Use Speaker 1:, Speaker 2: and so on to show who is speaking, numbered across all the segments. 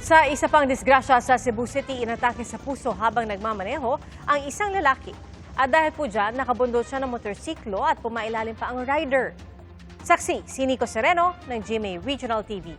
Speaker 1: Sa isa pang disgrasya sa Cebu City, inatake sa puso habang nagmamaneho ang isang lalaki. At dahil po dyan, nakabundol siya ng motorsiklo at pumailalim pa ang rider. Saksi, si Nico Sereno ng GMA Regional TV.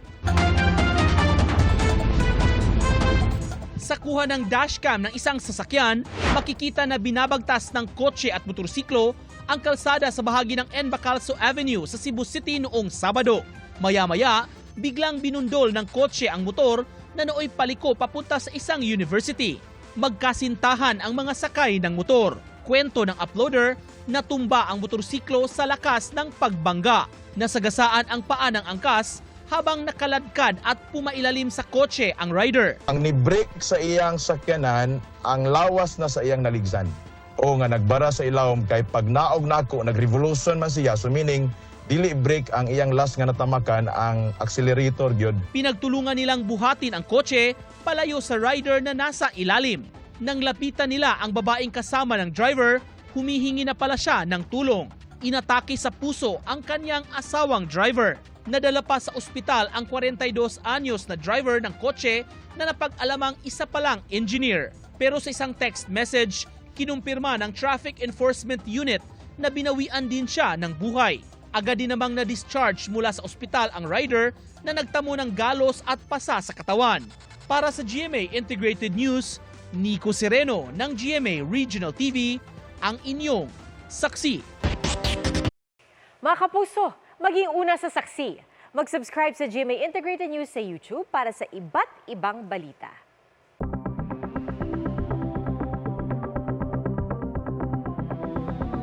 Speaker 2: Sa kuha ng dashcam ng isang sasakyan, makikita na binabagtas ng kotse at motorsiklo ang kalsada sa bahagi ng N. Bacalso Avenue sa Cebu City noong Sabado. Maya-maya, biglang binundol ng kotse ang motor na nooy paliko papunta sa isang university. Magkasintahan ang mga sakay ng motor. Kwento ng uploader, natumba ang motorsiklo sa lakas ng pagbangga. Nasagasaan ang paa ng angkas habang nakaladkad at pumailalim sa kotse ang rider.
Speaker 3: Ang ni-brake sa iyang sakyanan, ang lawas na sa iyang naligsan. O nga nagbara sa ilawom kay pag naog nako nag-revolution man siya, so meaning dili brake ang iyang last nga natamakan ang accelerator gyud.
Speaker 2: Pinagtulungan nilang buhatin ang kotse palayo sa rider na nasa ilalim. Nang lapitan nila ang babaeng kasama ng driver, humihingi na pala siya ng tulong. Inatake sa puso ang kanyang asawang driver. Nadala pa sa ospital ang 42 anyos na driver ng kotse na napag-alamang isa palang engineer. Pero sa isang text message, kinumpirma ng Traffic Enforcement Unit na binawian din siya ng buhay. Agad din namang na-discharge mula sa ospital ang rider na nagtamo ng galos at pasa sa katawan. Para sa GMA Integrated News, Nico Sereno ng GMA Regional TV, ang inyong saksi.
Speaker 1: Mga kapuso, maging una sa saksi. Mag-subscribe sa GMA Integrated News sa YouTube para sa iba't ibang balita.